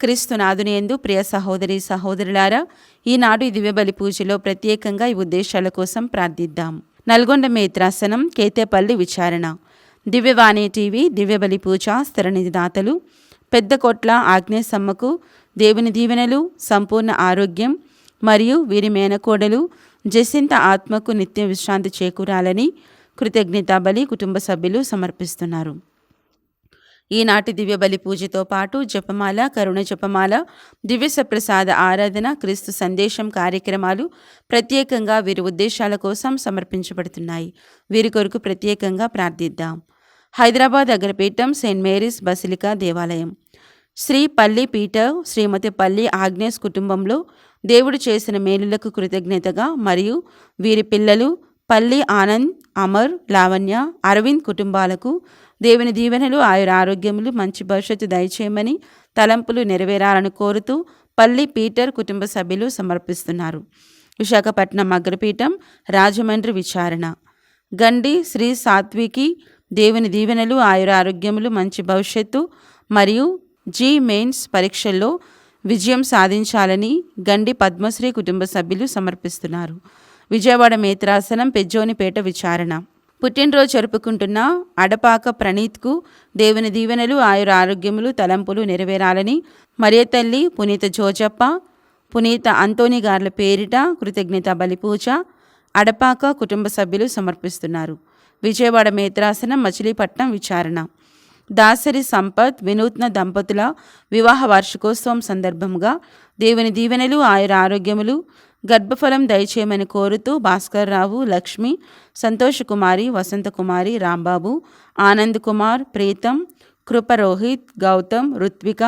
క్రీస్తునాథునియందు ప్రియ సహోదరి సహోదరులారా, ఈనాడు ఈ దివ్యబలి పూజలో ప్రత్యేకంగా ఈ ఉద్దేశాల కోసం ప్రార్థిద్దాం. నల్గొండ మేత్రాసనం, కేతేపల్లి విచారణ, దివ్యవాణి టీవీ, దివ్యబలి పూజ స్థిరనిధి దాతలు పెద్దకొట్ల ఆగ్నేయసమ్మకు దేవుని దీవెనలు, సంపూర్ణ ఆరోగ్యం మరియు వీరి మేనకోడలు జసింత ఆత్మకు నిత్య విశ్రాంతి చేకూరాలని కృతజ్ఞతా బలి కుటుంబ సభ్యులు సమర్పిస్తున్నారు. ఈనాటి దివ్యబలి పూజతో పాటు జపమాల, కరుణ జపమాల, దివ్య సప్రసాద ఆరాధన, క్రీస్తు సందేశం కార్యక్రమాలు ప్రత్యేకంగా వీరి ఉద్దేశాల కోసం సమర్పించబడుతున్నాయి. వీరి కొరకు ప్రత్యేకంగా ప్రార్థిద్దాం. హైదరాబాద్ అగ్రపీఠం సెయింట్ మేరీస్ బసిలికా దేవాలయం, శ్రీ పల్లి పీటర్, శ్రీమతి పల్లి ఆగ్నేస్ కుటుంబంలో దేవుడు చేసిన మేలులకు కృతజ్ఞతగా మరియు వీరి పిల్లలు పల్లి ఆనంద్, అమర్, లావణ్య, అరవింద్ కుటుంబాలకు దేవుని దీవెనలు, ఆయుర ఆరోగ్యములు, మంచి భవిష్యత్తు దయచేయమని తలంపులు నెరవేరాలని కోరుతూ పల్లి పీటర్ కుటుంబ సభ్యులు సమర్పిస్తున్నారు. విశాఖపట్నం అగ్రపీఠం, రాజమండ్రి విచారణ, గండి శ్రీ సాత్వికి దేవుని దీవెనలు, ఆయుర ఆరోగ్యములు, మంచి భవిష్యత్తు మరియు జీ మెయిన్స్ పరీక్షల్లో విజయం సాధించాలని గండి పద్మశ్రీ కుటుంబ సభ్యులు సమర్పిస్తున్నారు. విజయవాడ మేత్రాసనం, పెజ్జోనిపేట విచారణ, పుట్టినరోజు జరుపుకుంటున్న అడపాక ప్రణీత్కు దేవుని దీవెనలు, ఆయుర ఆరోగ్యములు, తలంపులు నెరవేరాలని మరియతల్లి, పునీత జోజప్ప, పునీత అంతోని గార్ల పేరిట కృతజ్ఞత బలి పూజ అడపాక కుటుంబ సభ్యులు సమర్పిస్తున్నారు. విజయవాడ మేత్రాసనం, మచిలీపట్నం విచారణ, దాసరి సంపత్, వినూత్న దంపతుల వివాహ వార్షికోత్సవం సందర్భంగా దేవుని దీవెనలు, ఆయుర ఆరోగ్యములు, గర్భఫలం దయచేయమని కోరుతూ భాస్కర్ రావు, లక్ష్మి, సంతోష్ కుమారి, వసంత కుమారి, రాంబాబు, ఆనంద్ కుమార్, ప్రీతం, కృప, రోహిత్, గౌతమ్, రుత్విక,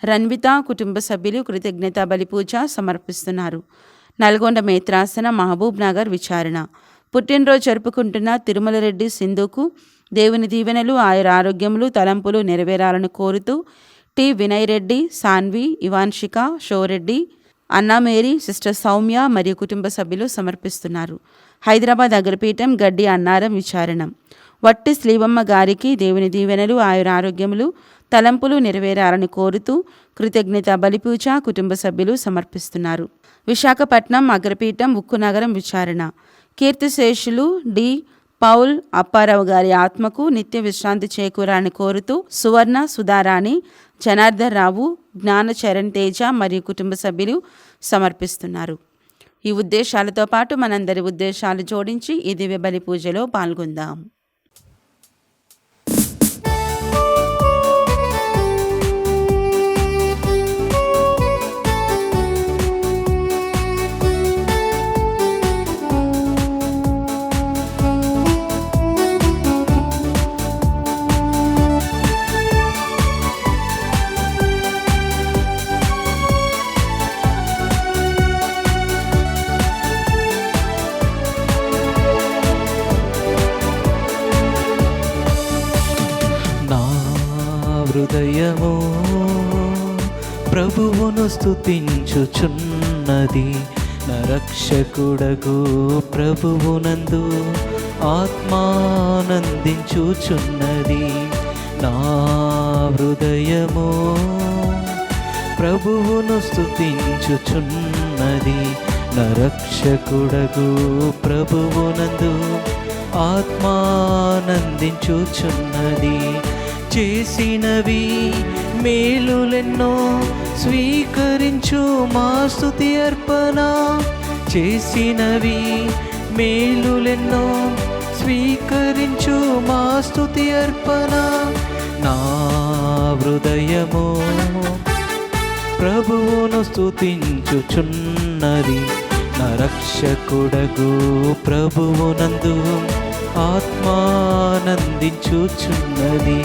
రన్విత కుటుంబ సభ్యులు కృతజ్ఞతా బలి పూజ సమర్పిస్తున్నారు. నల్గొండ మేత్రాసన, మహబూబ్ నగర్ విచారణ, పుట్టినరోజు జరుపుకుంటున్న తిరుమల రెడ్డి సింధుకు దేవుని దీవెనలు, ఆయుర ఆరోగ్యములు, తలంపులు నెరవేరాలని కోరుతూ టి వినయ్ రెడ్డి, సాన్వి, ఇవాన్షిక, షోరెడ్డి, అన్నామేరీ, సిస్టర్ సౌమ్య మరియు కుటుంబ సభ్యులు సమర్పిస్తున్నారు. హైదరాబాద్ అగ్రపీఠం, గడ్డి అన్నారం విచారణ, వట్టి శ్రీవమ్మ గారికి దేవుని దీవెనలు, ఆయుర ఆరోగ్యములు, తలంపులు నెరవేరాలని కోరుతూ కృతజ్ఞత బలిపూజ కుటుంబ సభ్యులు సమర్పిస్తున్నారు. విశాఖపట్నం అగ్రపీఠం, ఉక్కునగరం విచారణ, కీర్తిశేషులు డి పౌల్ అప్పారావు గారి ఆత్మకు నిత్య విశ్రాంతి చేకూరాలని కోరుతూ సువర్ణ, సుధారాణి, జనార్దన్ రావు, జ్ఞాన చరణ్ తేజ మరియు కుటుంబ సభ్యులు సమర్పిస్తున్నారు. ఈ ఉద్దేశాలతో పాటు మనందరి ఉద్దేశాలు జోడించి ఈ దివ్య బలి పూజలో పాల్గొందాం. హృదయము ప్రభువును స్తుతించుచున్నది, నా రక్షకుడగు ప్రభువునందు ఆత్మానందించుచున్నది. నా హృదయము ప్రభువును స్తుతించుచున్నది, నా రక్షకుడగు ప్రభువునందు ఆత్మానందించుచున్నది. చేసినవి మేలులెన్నో స్వీకరించు మా స్తుతి అర్పణ, చేసినవి మేలులెన్నో స్వీకరించు మా స్తుతి అర్పణ. నా హృదయము ప్రభువును స్తుతించుచున్నది, నా రక్షకుడగు ప్రభువునందు ఆత్మానందించుచున్నది.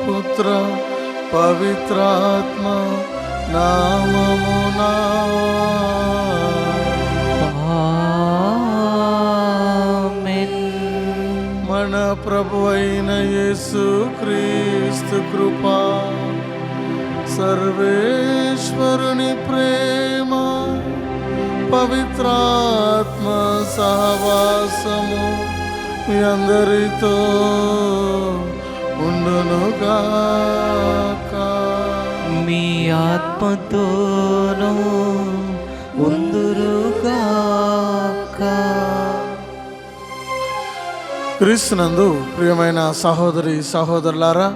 పుత్ర పవిత్రాత్మ నామమునా ఆమేన్. మన ప్రభు అయిన యేసు క్రీస్తు కృపా, సర్వేశ్వరుని ప్రేమ, పవిత్రాత్మ సహవాసము మీ అందరితో ఉండునుగాక. మీ ఆత్మతోనూ ఉందురుగాక. క్రీస్తునందు ప్రియమైన సహోదరి సహోదరులారా,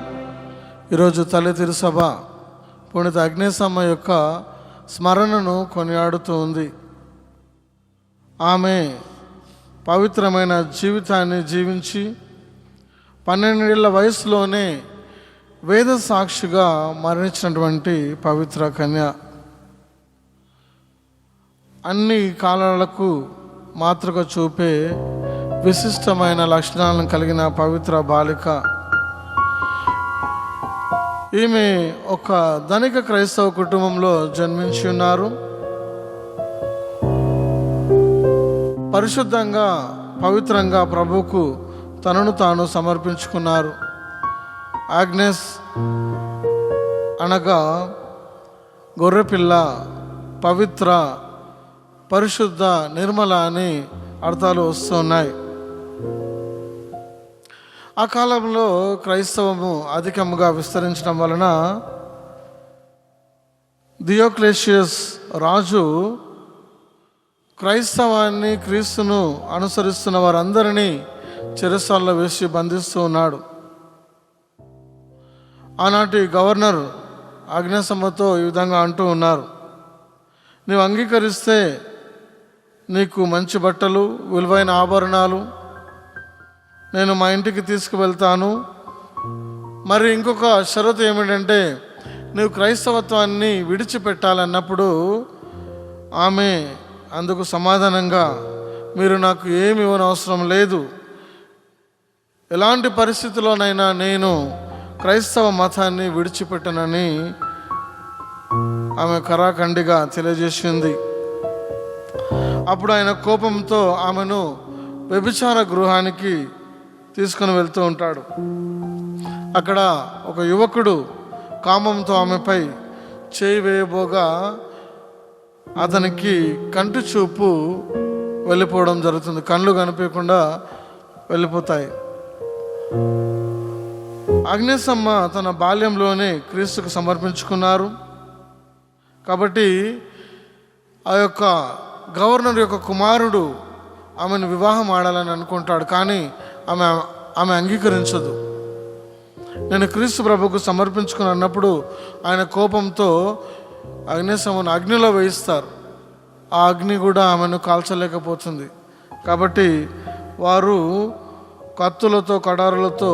ఈరోజు తల్లి తిరుసభ పుణిత అగ్నేశమ్మ యొక్క స్మరణను కొనియాడుతూ ఉంది. ఆమె పవిత్రమైన జీవితాన్ని జీవించి 12 ఏళ్ల వయసులోనే వేద సాక్షిగా మరణించినటువంటి పవిత్ర కన్య. అన్ని కాలాలకు మాతృక చూపే విశిష్టమైన లక్షణాలను కలిగిన పవిత్ర బాలిక. ఈమె ఒక ధనిక క్రైస్తవ కుటుంబంలో జన్మించి ఉన్నారు. పరిశుద్ధంగా పవిత్రంగా ప్రభువుకు తనను తాను సమర్పించుకున్నారు. ఆగ్నెస్ అనగా గొర్రెపిల్ల, పవిత్ర, పరిశుద్ధ, నిర్మల అని అర్థాలు వస్తున్నాయి. ఆ కాలంలో క్రైస్తవము అధికముగా విస్తరించడం వలన దియోక్లేషియస్ రాజు క్రైస్తవాన్ని, క్రీస్తును అనుసరిస్తున్న వారందరినీ చెరసాలలో వేసి బంధిస్తూ ఉన్నాడు. ఆనాటి గవర్నర్ ఆజ్ఞాసమ్మతో ఈ విధంగా అంటూ ఉన్నారు: నీవు అంగీకరిస్తే నీకు మంచి బట్టలు, విలువైన ఆభరణాలు నేను మా ఇంటికి తీసుకువెళ్తాను. మరి ఇంకొక షరతు ఏమిటంటే, నువ్వు క్రైస్తవత్వాన్ని విడిచిపెట్టాలన్నప్పుడు ఆమె అందుకు సమాధానంగా, మీరు నాకు ఏమి ఇవ్వనవసరం లేదు, ఎలాంటి పరిస్థితుల్లోనైనా నేను క్రైస్తవ మతాన్ని విడిచిపెట్టనని ఆమె కరాఖండిగా తెలియజేసింది. అప్పుడు ఆయన కోపంతో ఆమెను వ్యభిచార గృహానికి తీసుకుని వెళ్తూ ఉంటాడు. అక్కడ ఒక యువకుడు కామంతో ఆమెపై చేయి వేయబోగా అతనికి కంటి చూపు వెళ్ళిపోవడం జరుగుతుంది. కళ్ళు కనిపించకుండా వెళ్ళిపోతాయి. ఆగ్నేశమ్మ తన బాల్యంలోనే క్రీస్తుకు సమర్పించుకున్నారు. కాబట్టి ఆ యొక్క గవర్నర్ యొక్క కుమారుడు ఆమెను వివాహం ఆడాలని అనుకుంటాడు. కానీ ఆమె అంగీకరించదు. నేను క్రీస్తు ప్రభుకు సమర్పించుకుని అన్నప్పుడు ఆయన కోపంతో అగ్నేశమ్మను అగ్నిలో వేయిస్తారు. ఆ అగ్ని కూడా ఆమెను కాల్చలేకపోతుంది. కాబట్టి వారు కత్తులతో, కడారులతో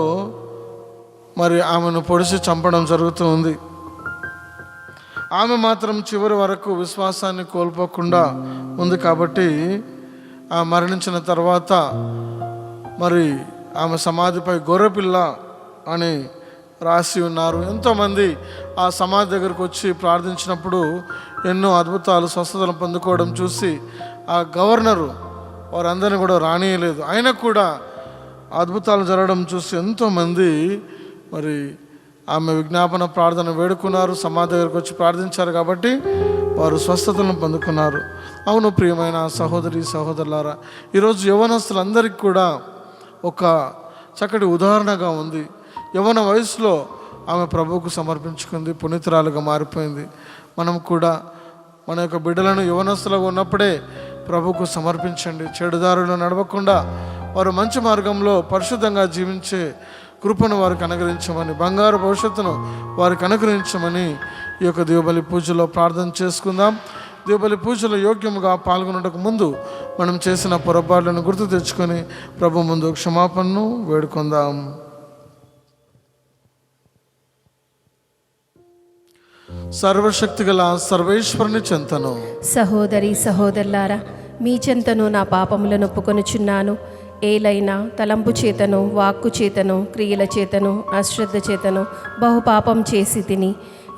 మరి ఆమెను పొడిచి చంపడం జరుగుతూ ఉంది. ఆమె మాత్రం చివరి వరకు విశ్వాసాన్ని కోల్పోకుండా ఉంది. కాబట్టి ఆ మరణించిన తర్వాత మరి ఆమె సమాధిపై గొర్రెపిల్ల అని రాసి ఉన్నారు. ఎంతోమంది ఆ సమాధి దగ్గరకు వచ్చి ప్రార్థించినప్పుడు ఎన్నో అద్భుతాలు, స్వస్థతలు పొందుకోవడం చూసి ఆ గవర్నరు వారందరినీ కూడా రానియలేదు. అయినా కూడా అద్భుతాలు జరగడం చూసి ఎంతోమంది మరి ఆమె విజ్ఞాపన ప్రార్థన వేడుకున్నారు. సమాధి దగ్గరకు వచ్చి ప్రార్థించారు. కాబట్టి వారు స్వస్థతలను పొందుకున్నారు. అవును ప్రియమైన సహోదరి సహోదరులారా, ఈరోజు యవ్వనస్తులందరికీ కూడా ఒక చక్కటి ఉదాహరణగా ఉంది. యవ్వన వయసులో ఆమె ప్రభువుకు సమర్పించుకుంది, పునీతురాలుగా మారిపోయింది. మనం కూడా మన యొక్క బిడ్డలను యవ్వనస్తులుగా ఉన్నప్పుడే ప్రభువుకు సమర్పించండి. చెడుదారులు నడవకుండా వారు మంచి మార్గంలో పరిశుద్ధంగా జీవించే కృపను వారికి అనుగ్రహించమని, బంగారు భవిష్యత్తును వారికి అనుగ్రహించమని ఈ యొక్క దీవబలి పూజలో ప్రార్థన చేసుకుందాం. దీవబలి పూజలో యోగ్యముగా పాల్గొనడానికి ముందు మనం చేసిన పొరపాట్లను గుర్తు తెచ్చుకొని ప్రభు ముందు క్షమాపణను వేడుకుందాం. సర్వశక్తిగల సర్వేశ్వరుని చెంతను, సహోదరి సహోదరులారా, మీ చెంతను నా పాపములను ఒప్పుకొనుచున్నాను. ఏలైనా తలంపు చేతను, వాక్కు చేతను, క్రియల చేతను, అశ్రద్ధ చేతను బహుపాపం చేసి తిని,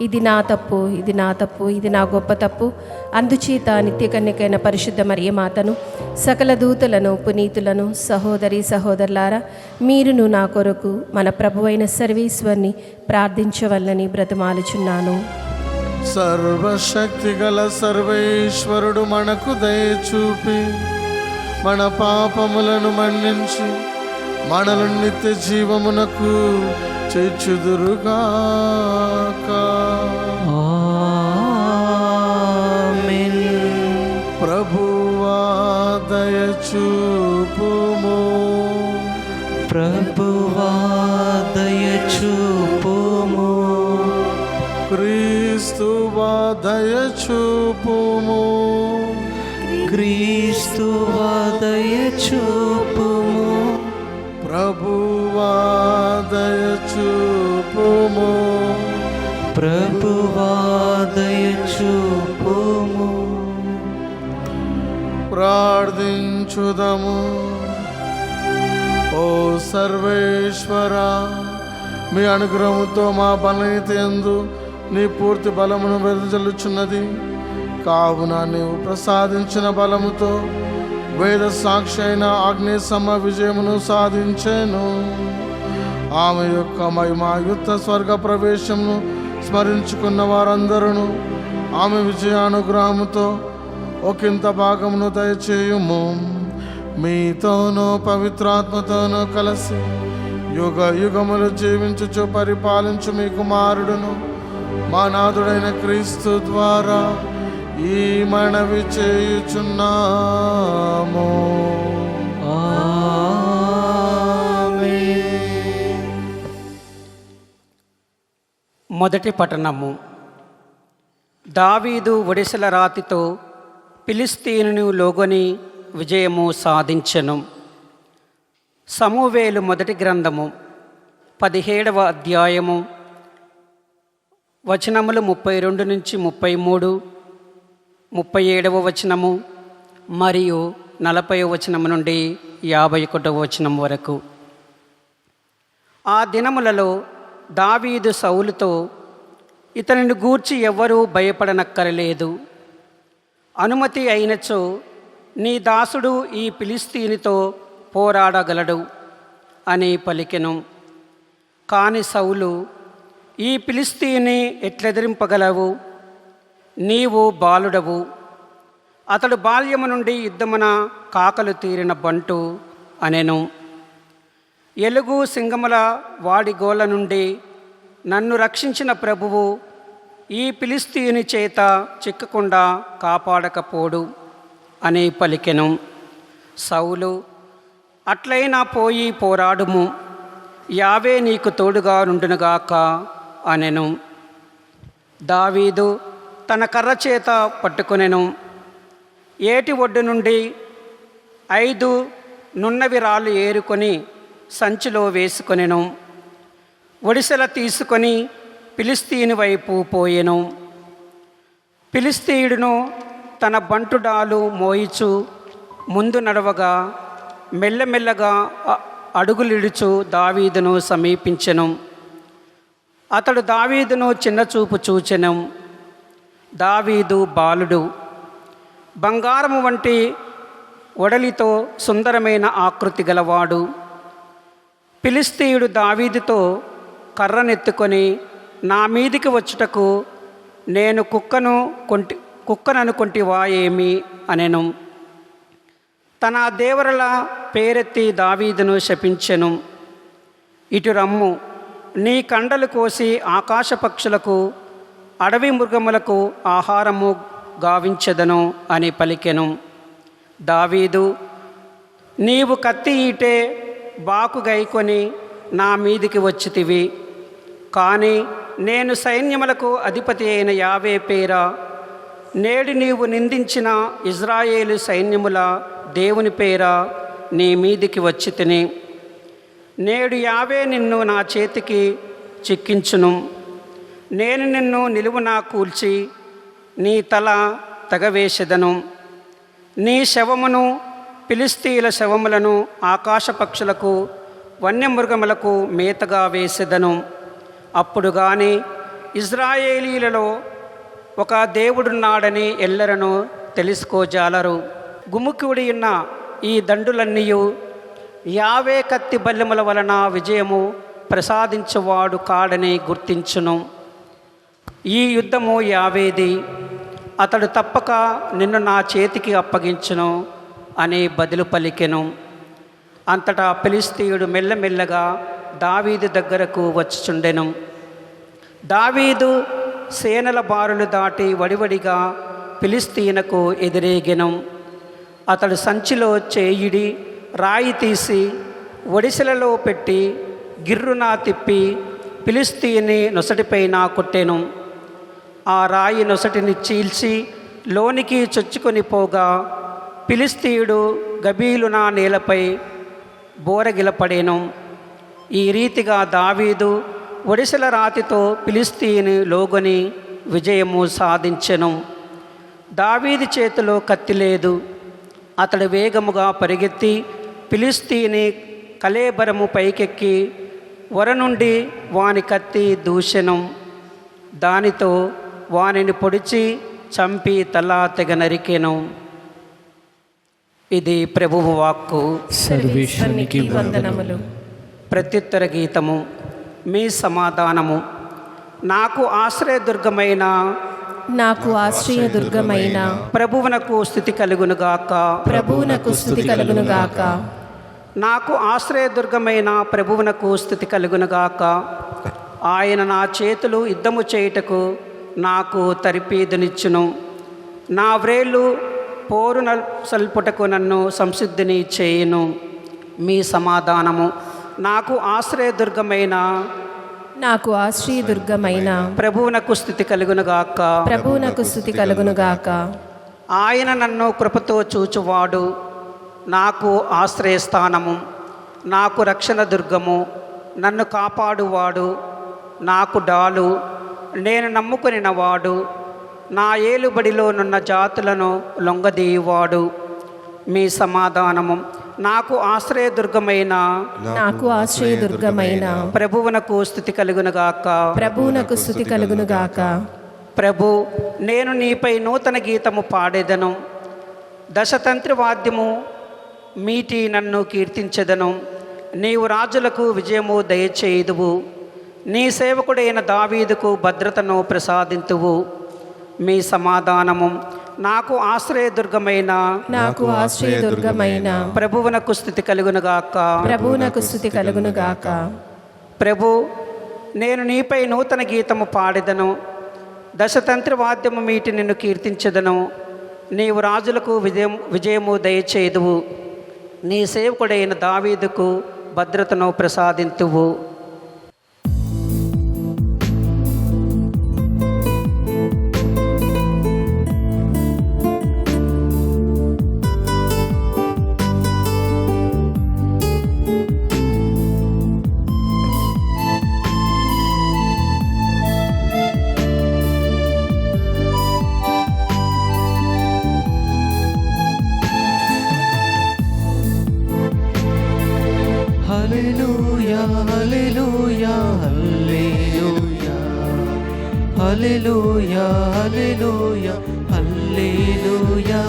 ఇది నా తప్పు, ఇది నా తప్పు, ఇది నా గొప్ప తప్పు. అందుచేత నిత్యకన్యకైన పరిశుద్ధ మరియమాతను, సకల దూతలను, పునీతులను, సహోదరి సహోదరులారా, మీరును నా కొరకు మన ప్రభువైన సర్వేశ్వరుని ప్రార్థించవల్లని బ్రతిమాలుచున్నాను. సర్వశక్తి గల సర్వేశ్వరుడు మనకు దయచూపి మన పాపములను మన్నించి మనలను నిత్య జీవమునకు చేర్చుదురుగాక. ఆమేన్. ప్రభువా దయచూపుము. ప్రభువా దయచూపుము. క్రీస్తువా దయచూపుము. క్రీస్తువా దయచూపుము. ప్రభువా దయచూపుము. ప్రభువా దయచూపుము. ప్రార్థించుదము. ఓ సర్వేశ్వర, మీ అనుగ్రహంతో మా బలహీనత యందు నీ పూర్తి బలమును వెదజల్లుచున్నది. కావున నీవు ప్రసాదించిన బలముతో వేద సాక్షి అయిన ఆగ్నేయసమ విజయమును సాధించెను. ఆమె యొక్క మహిమాయుక్త స్వర్గ ప్రవేశమును స్మరించుకున్న వారందరూ ఆమె విజయానుగ్రహముతో ఒకంత భాగమును దయచేయుము. మీతోనూ పవిత్రాత్మతోనూ కలిసి యుగ యుగములు జీవించుచు పరిపాలించు మీ కుమారుడును మా నాథుడైన క్రీస్తు ద్వారా ఈ మనవి చేయుచున్నాము. మొదటి పట్టణము. దావీదు ఒడిసెల రాతితో ఫిలిస్తీనును లోగొని విజయము సాధించెను. సమూవేలు మొదటి గ్రంథము 17వ అధ్యాయము వచనములు 32 నుంచి 33, 37వ వచనము మరియు 40వ వచనము నుండి 51వ వచనం వరకు. ఆ దినములలో దావీదు సౌలుతో, ఇతనిని గూర్చి ఎవ్వరూ భయపడనక్కరలేదు. అనుమతి అయినచో నీ దాసుడు ఈ ఫిలిస్తీనితో పోరాడగలడు అని పలికెను. కాని సౌలు, ఈ ఫిలిస్తీని ఎట్లెదిరింపగలవు? నీవు బాలుడవు. అతడు బాల్యము నుండి యుద్ధమున కాకలు తీరిన బంటు అనెను. ఎలుగు సింగముల వాడి గోల నుండి నన్ను రక్షించిన ప్రభువు ఈ ఫిలిస్తీని చేత చిక్కకుండా కాపాడకపోడు అని పలికెను. సౌలు, అట్లయినా పోయి పోరాడుము, యావే నీకు తోడుగా నుండునుగాక అనెను. దావీదు తన కర్ర చేత పట్టుకొనెను. ఏటి ఒడ్డు నుండి 5 నున్నవి రాళ్ళు ఏరుకొని సంచిలో వేసుకొనెను. ఒడిసెల తీసుకొని ఫిలిస్తీని వైపు పోయెను. ఫిలిస్తీయుడును తన బంటుడాలు మోయిచు ముందు నడవగా మెల్లమెల్లగా అడుగులిడుచు దావీదును సమీపించెను. అతడు దావీదును చిన్నచూపు చూచెను. దావీదు బాలుడు, బంగారము వంటి ఒడలితో సుందరమైన ఆకృతి గలవాడు. ఫిలిస్తీయుడు దావీదుతో, కర్రనెత్తుకొని నా మీదికి వచ్చుటకు నేను కుక్కననుకొంటివా ఏమి అనెను. తన దేవరల పేరెత్తి దావీదును శపించెను. ఇటు రమ్ము, నీ కండలు కోసి ఆకాశ పక్షులకు అడవి మృగములకు ఆహారము గావించెదను అని పలికెను. దావీదు, నీవు కత్తి ఈటే బాకు గైకొని నా మీదికి వచ్చితివి. కానీ నేను సైన్యములకు అధిపతి అయిన యావే పేర నేడు నీవు నిందించిన ఇజ్రాయేలు సైన్యముల దేవుని పేర నీ మీదికి వచ్చి తిని, నేడు యావే నిన్ను నా చేతికి చిక్కించును. నేను నిన్ను నిలువునా కూల్చి నీ తల తగవేసెదను. నీ శవమును, ఫిలిస్తీయుల శవములను ఆకాశ పక్షులకు వన్యమృగములకు మేతగా వేసెదను. అప్పుడు గాని ఇజ్రాయేలీలలో ఒక దేవుడున్నాడని ఎల్లరను తెలుసుకోజాలరు. గుమ్ముకుడి ఉన్న ఈ దండులన్నీయు యావే కత్తి బల్లెముల వలన విజయము ప్రసాదించువాడు కాడని గుర్తించును. ఈ యుద్ధము యావేది, అతడు తప్పక నిన్ను నా చేతికి అప్పగించును అని బదులు పలికెను. అంతటా ఫిలిష్తీయుడు మెల్లమెల్లగా దావీదు దగ్గరకు వచ్చుచుండెను. దావీదు సేనల బారులు దాటి వడివడిగా ఫిలిష్తీయునకు ఎదురేగెను. అతడు సంచిలో చేయిడి రాయి తీసి ఒడిసెలలో పెట్టి గిర్రున తిప్పి ఫిలిష్తీయుని నొసటిపైన కొట్టెను. ఆ రాయి నొసటిని చీల్చి లోనికి చొచ్చుకొని పోగా ఫిలిష్తీయుడు గబీలున నేలపై బోరగిలపడెను. ఈ రీతిగా దావీదు ఒడిసెల రాతితో ఫిలిష్తీయుని లోగొని విజయము సాధించెను. దావీదు చేతిలో కత్తి లేదు. అతడు వేగముగా పరిగెత్తి ఫిలిష్తీయుని కళేబరము పైకెక్కి వర నుండి వాని కత్తి దూషెను. దానితో వానిని పొడిచి చంపి తల తెగ నరికెను. ఇది ప్రభువు వాక్కు. సర్వేశ్వరునికి వందనములు. ప్రత్యుత్తర గీతము. మీ సమాధానము. నాకు ఆశ్రయదుర్గమైన నాకు ఆశ్రయదుర్గమైన ప్రభువునకు స్థుతి కలుగునుగాక. ప్రభువునకు స్తుతి కలుగునుగాక. నాకు ఆశ్రయదుర్గమైన ప్రభువునకు స్థుతి కలుగునుగాక. ఆయన నా చేతులు యుద్ధము చేయుటకు నాకు తరిపీదునిచ్చును. నా వ్రేళ్ళు పోరు సల్పుటకు నన్ను సంసిద్ధిని చేయును. మీ సమాధానము. నాకు ఆశ్రయదుర్గమైన నాకు ఆశ్రయదుర్గమైన ప్రభువునకు స్థుతి కలుగునుగాక. ప్రభువునకు స్తుతి కలుగునుగాక. ఆయన నన్ను కృపతో చూచువాడు. నాకు ఆశ్రయస్థానము, నాకు రక్షణ దుర్గము, నన్ను కాపాడువాడు, నాకు డాలు, నేను నమ్ముకొనినవాడు, నా ఏలుబడిలో నున్న జాతులను లొంగదీయువాడు. మీ సమాధానము. నాకు ఆశ్రయదుర్గమైన నాకు ఆశ్రయదుర్గమైన ప్రభువునకు స్థుతి కలుగునుగాక. ప్రభువునకు స్తుతి కలుగునుగాక. ప్రభు, నేను నీపై నూతన గీతము పాడేదను. దశతంత్రి వాద్యము మీటి నన్ను కీర్తించెదను. నీవు రాజులకు విజయము దయచేయుదువు. నీ సేవకుడైన దావీదుకు భద్రతను ప్రసాదింతువు. మీ సమాధానము. నాకు ఆశ్రయదుర్గమైన నాకు ఆశ్రయదుర్గమైన ప్రభువునకు స్థుతి కలుగునుగాక. ప్రభువునకు స్తుతి కలుగునుగాక. ప్రభు, నేను నీపై నూతన గీతము పాడెదను. దశతంత్రి వాద్యము మీటి నిన్ను కీర్తించెదను. నీవు రాజులకు విజయము దయచేదువు. నీ సేవకుడైన దావీదుకు భద్రతను ప్రసాదింతువు. Hallelujah, hallelujah, hallelujah. Hallelujah, hallelujah, hallelujah.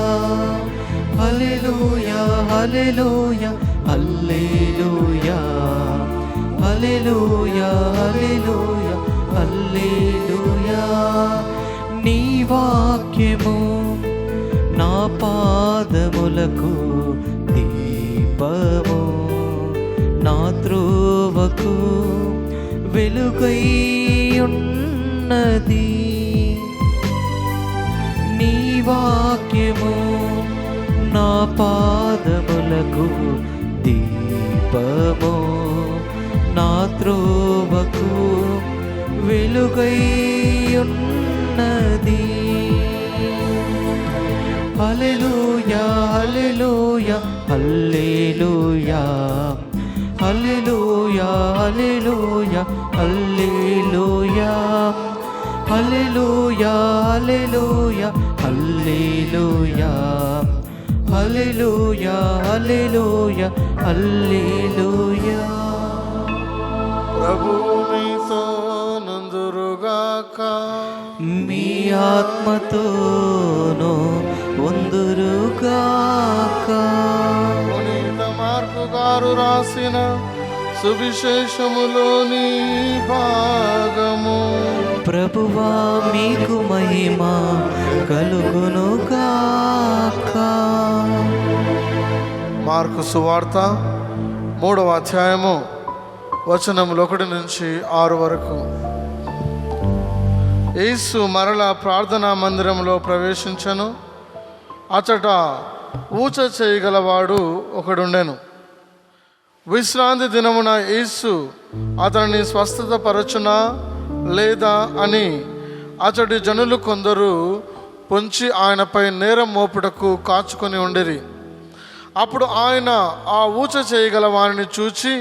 Hallelujah, hallelujah, hallelujah. Hallelujah, hallelujah, hallelujah. నీ వాక్యము నా పాదములకు దీపము, నా త్రోవకు వెలుగై ఉన్నది. నీ వాక్యము నా పాదములకు దీపము, నా త్రోవకు వెలుగై ఉన్నది. హల్లెలూయా, హల్లెలూయా, హల్లెలూయా. Hallelujah, hallelujah, hallelujah. Hallelujah, hallelujah, hallelujah. Hallelujah, hallelujah, hallelujah. ప్రభు మీతో నందురుగాక. మీ ఆత్మతోను వందురుగాక. పునీత మార్కు గారు రాసిన సువిశేషములోని భాగము. ప్రభువా మీకు మహిమ కలుగునుగాక. మార్కు సువార్త 3వ అధ్యాయము వచనములు 1 నుంచి 6 వరకు. యేసు మరల ప్రార్థనా మందిరంలో ప్రవేశించెను. అచట ఊచ చేయగలవాడు ఒకడుండెను. విశ్రాంతి దినమున యేసు అతనిని స్వస్థత పరచునా లేదా అని అతడి జనులు కొందరు పొంచి ఆయనపై నేరం మోపుటకు కాచుకొని ఉండిరి. అప్పుడు ఆయన ఆ ఊచ చేయగల వారిని చూచి,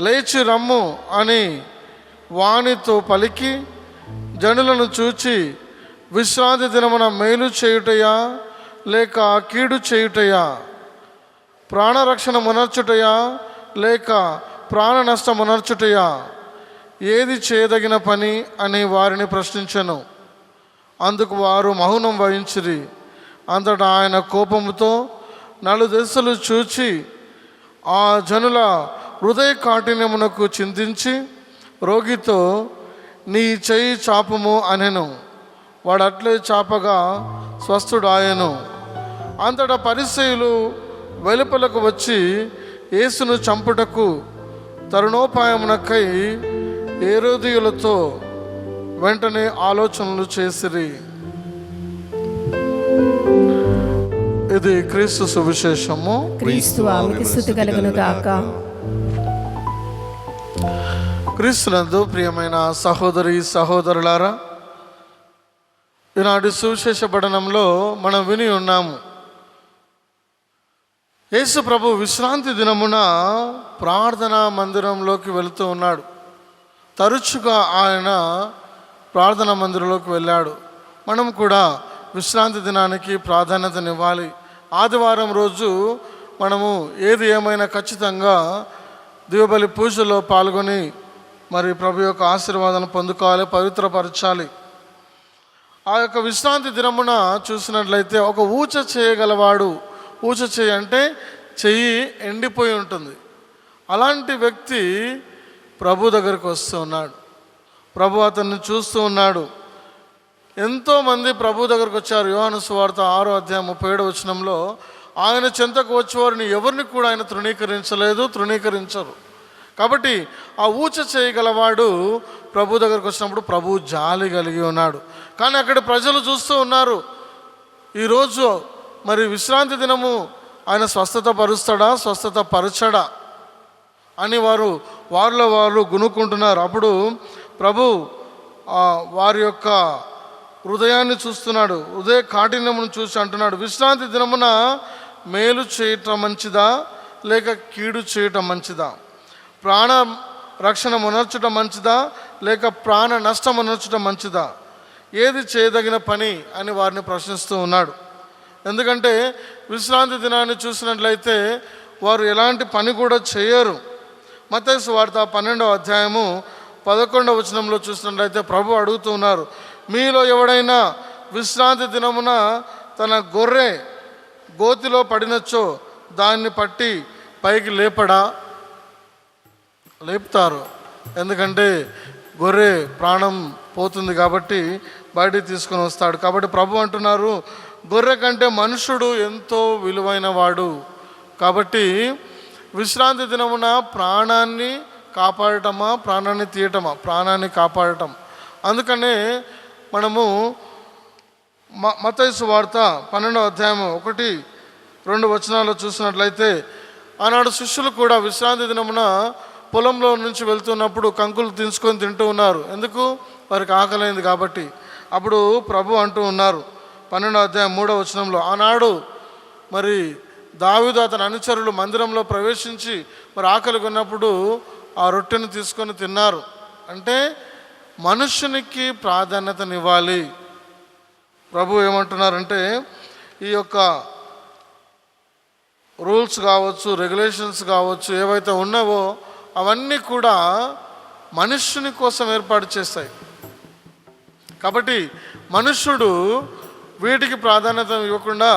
లేచి రమ్ము అని వానితో పలికి, జనులను చూచి, విశ్రాంతి దినమున మేలు చేయుటయా లేక కీడు చేయుటయా, ప్రాణరక్షణ మునర్చుటయా లేక ప్రాణ నష్టం మునర్చుటయా, ఏది చేయదగిన పని అని వారిని ప్రశ్నించెను. అందుకు వారు మౌనం వహించిరి. అంతటా ఆయన కోపముతో నలుదెసలు చూచి ఆ జనుల హృదయ కాఠిన్యమునకు చింతించి రోగితో, నీ చెయ్యి చాపుము అనెను. వాడు అట్లే చాపగా స్వస్థుడాయెను. అంతటా పరిసయ్యులు వెలుపలకు వచ్చి యేసును చంపుటకు తరుణోపాయమునకై హేరోదీయులతో వెంటనే ఆలోచనలు చేసిరి. ఇది క్రీస్తు సువిశేషము. క్రీస్తు ఆమెకి స్తుతి కలుగును గాక. క్రీస్తునందు ప్రియమైన సహోదరి సహోదరులారా, ఈనాటి సువిశేష పఠనంలో మనం విని ఉన్నాము. యేసు ప్రభు విశ్రాంతి దినమున ప్రార్థనా మందిరంలోకి వెళుతూ ఉన్నాడు. తరచుగా ఆయన ప్రార్థనా మందిరంలోకి వెళ్ళాడు. మనం కూడా విశ్రాంతి దినానికి ప్రాధాన్యతనివ్వాలి. ఆదివారం రోజు మనము ఏది ఏమైనా ఖచ్చితంగా దివ్యబలి పూజలో పాల్గొని మరి ప్రభు యొక్క ఆశీర్వాదాన్ని పొందుకోవాలి, పవిత్రపరచాలి. ఆ యొక్క విశ్రాంతి దినమున చూసినట్లయితే ఒక ఊచ చేయగలవాడు, ఊచ చేయి అంటే చెయ్యి ఎండిపోయి ఉంటుంది, అలాంటి వ్యక్తి ప్రభు దగ్గరికి వస్తూ ఉన్నాడు. ప్రభు అతన్ని చూస్తూ ఉన్నాడు. ఎంతోమంది ప్రభు దగ్గరకు వచ్చారు. యోహాను సువార్త 6వ అధ్యాయం 37వ వచనంలో ఆయన చెంతకు వచ్చేవారిని ఎవరిని కూడా ఆయన తృణీకరించరు. కాబట్టి ఆ ఊచ చేయగలవాడు ప్రభు దగ్గరకు వచ్చినప్పుడు ప్రభు జాలి కలిగి ఉన్నాడు. కానీ అక్కడ ప్రజలు చూస్తూ ఉన్నారు, ఈరోజు మరి విశ్రాంతి దినము ఆయన స్వస్థత పరుస్తాడా, స్వస్థత పరచడా అని వారిలో వారు గునుక్కుంటున్నారు. అప్పుడు ప్రభు వారి యొక్క హృదయాన్ని చూస్తున్నాడు, హృదయ కాఠిన్యమును చూసి అంటున్నాడు, విశ్రాంతి దినమున మేలు చేయటం మంచిదా లేక కీడు చేయటం మంచిదా, ప్రాణ రక్షణ మునర్చడం మంచిదా లేక ప్రాణ నష్టం మునర్చడం మంచిదా, ఏది చేయదగిన పని అని వారిని ప్రశ్నిస్తూ ఉన్నాడు. ఎందుకంటే విశ్రాంతి దినాన్ని చూసినట్లయితే వారు ఎలాంటి పని కూడా చేయరు. మత్తయి సువార్త 12వ అధ్యాయము 11వ వచనంలో చూసినట్లయితే ప్రభు అడుగుతూ ఉన్నారు, మీలో ఎవడైనా విశ్రాంతి దినమున తన గొర్రె గోతిలో పడినచ్చో దాన్ని పట్టి పైకి లేపుతారు. ఎందుకంటే గొర్రె ప్రాణం పోతుంది కాబట్టి బయటికి తీసుకొని వస్తాడు. కాబట్టి ప్రభు అంటున్నారు, గొర్రె కంటే మనుషుడు ఎంతో విలువైన వాడు. కాబట్టి విశ్రాంతి దినమున ప్రాణాన్ని కాపాడటమా ప్రాణాన్ని తీయటమా, ప్రాణాన్ని కాపాడటం. అందుకనే మనము మత్తయి సువార్త 12వ అధ్యాయం 1-2 వచనాల్లో చూసినట్లయితే ఆనాడు శిష్యులు కూడా విశ్రాంతి దినమున పొలంలో నుంచి వెళ్తున్నప్పుడు కంకులు తీసుకొని తింటూ ఉన్నారు. ఎందుకు? వారికి ఆకలైంది కాబట్టి. అప్పుడు ప్రభు అంటూ ఉన్నారు 12వ అధ్యాయం 3వ వచనంలో, ఆనాడు మరి దావీదు అతని అనుచరులు మందిరంలో ప్రవేశించి మరి ఆకలి కొన్నప్పుడు ఆ రొట్టెను తీసుకొని తిన్నారు. అంటే మనుష్యునికి ప్రాధాన్యతనివ్వాలి. ప్రభు ఏమంటున్నారంటే ఈ యొక్క రూల్స్ కావచ్చు, రెగ్యులేషన్స్ కావచ్చు, ఏవైతే ఉన్నావో అవన్నీ కూడా మనుష్యుని కోసం ఏర్పాటు చేస్తాయి. కాబట్టి మనుష్యుడు వీటికి ప్రాధాన్యత ఇవ్వకుండా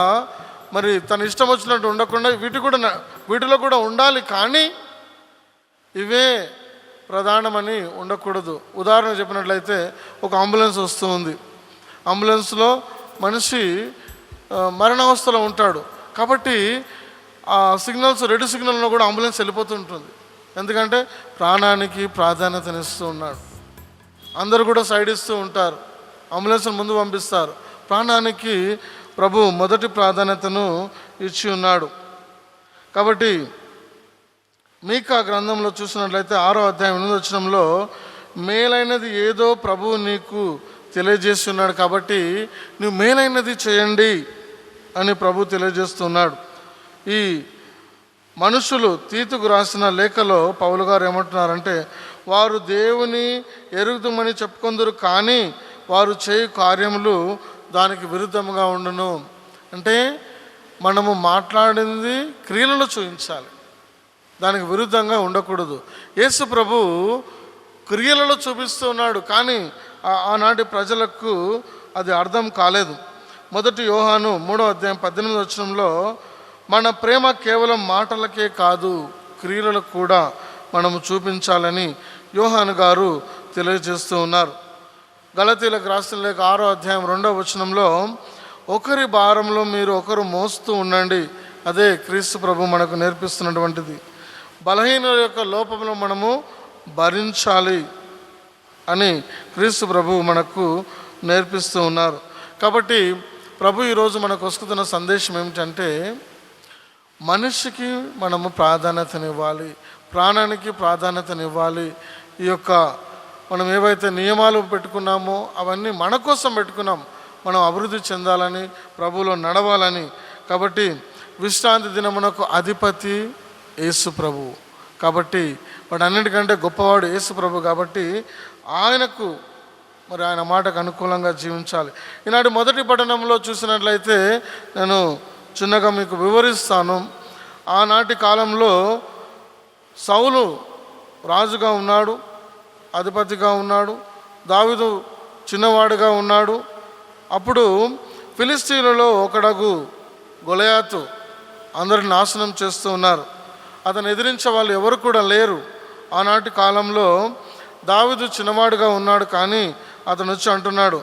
మరి తన ఇష్టం వచ్చినట్టు ఉండకుండా వీటిలో కూడా ఉండాలి. కానీ ఇవే ప్రధానమని ఉండకూడదు. ఉదాహరణ చెప్పినట్లయితే ఒక అంబులెన్స్ వస్తూ ఉంది. అంబులెన్స్లో మనిషి మరణావస్థలో ఉంటాడు. కాబట్టి ఆ సిగ్నల్స్, రెడ్ సిగ్నల్లో కూడా అంబులెన్స్ వెళ్ళిపోతుంటుంది. ఎందుకంటే ప్రాణానికి ప్రాధాన్యతనిస్తూ ఉన్నాడు. అందరూ కూడా సైడ్ ఇస్తూ ఉంటారు, అంబులెన్స్ని ముందు పంపిస్తారు. ప్రాణానికి ప్రభు మొదటి ప్రాధాన్యతను ఇచ్చి ఉన్నాడు. కాబట్టి మీకా గ్రంథంలో చూసినట్లయితే 6వ అధ్యాయం 8వ వచనంలో మేలైనది ఏదో ప్రభువు నీకు తెలియజేసి ఉన్నాడు, కాబట్టి నువ్వు మేలైనది చేయండి అని ప్రభు తెలియజేస్తున్నాడు. ఈ మనుషులు తీతుకు రాసిన లేఖలో పౌలు గారు ఏమంటున్నారంటే, వారు దేవుని ఎరుగుదమని చెప్పుకొందురు, కానీ వారు చేయు కార్యములు దానికి విరుద్ధంగా ఉండును. అంటే మనము మాట్లాడింది క్రియలలో చూపించాలి, దానికి విరుద్ధంగా ఉండకూడదు. యేసు ప్రభు క్రియలలో చూపిస్తూ ఉన్నాడు, కానీ ఆనాటి ప్రజలకు అది అర్థం కాలేదు. 1 యోహాను 3వ అధ్యాయం 18వ వచనంలో మన ప్రేమ కేవలం మాటలకే కాదు, క్రియలకు కూడా మనము చూపించాలని యోహాను గారు తెలియజేస్తూ ఉన్నారు. గలతీలకు రాసిన లేఖ 6వ అధ్యాయం 2వ వచనంలో ఒకరి భారంలో మీరు ఒకరు మోస్తూ ఉండండి, అదే క్రీస్తు ప్రభు మనకు నేర్పిస్తున్నటువంటిది. బలహీనుల యొక్క లోపంలో మనము భరించాలి అని క్రీస్తు ప్రభు మనకు నేర్పిస్తూ ఉన్నారు. కాబట్టి ప్రభు ఈరోజు మనకు వస్తున్న సందేశం ఏమిటంటే, మనిషికి మనము ప్రాధాన్యతనివ్వాలి, ప్రాణానికి ప్రాధాన్యతనివ్వాలి. ఈ యొక్క మనం ఏవైతే నియమాలు పెట్టుకున్నామో అవన్నీ మన కోసం పెట్టుకున్నాం, మనం అభివృద్ధి చెందాలని, ప్రభువులో నడవాలని. కాబట్టి విశ్రాంతి దినమునకు అధిపతి యేసు ప్రభు, కాబట్టి వాడు అన్నిటికంటే గొప్పవాడు యేసు ప్రభు. కాబట్టి ఆయనకు మరి ఆయన మాటకు అనుకూలంగా జీవించాలి. ఈనాటి మొదటి పట్టణంలో చూసినట్లయితే నేను చిన్నగా మీకు వివరిస్తాను. ఆనాటి కాలంలో సౌలు రాజుగా ఉన్నాడు, అధిపతిగా ఉన్నాడు, దావీదు చిన్నవాడుగా ఉన్నాడు. అప్పుడు ఫిలిస్తీన్లలో ఒకడగు గొలియాతు అందరిని నాశనం చేస్తూ ఉన్నారు. అతను ఎదిరించే వాళ్ళు ఎవరు కూడా లేరు. ఆనాటి కాలంలో దావీదు చిన్నవాడుగా ఉన్నాడు, కానీ అతను వచ్చి అంటున్నాడు,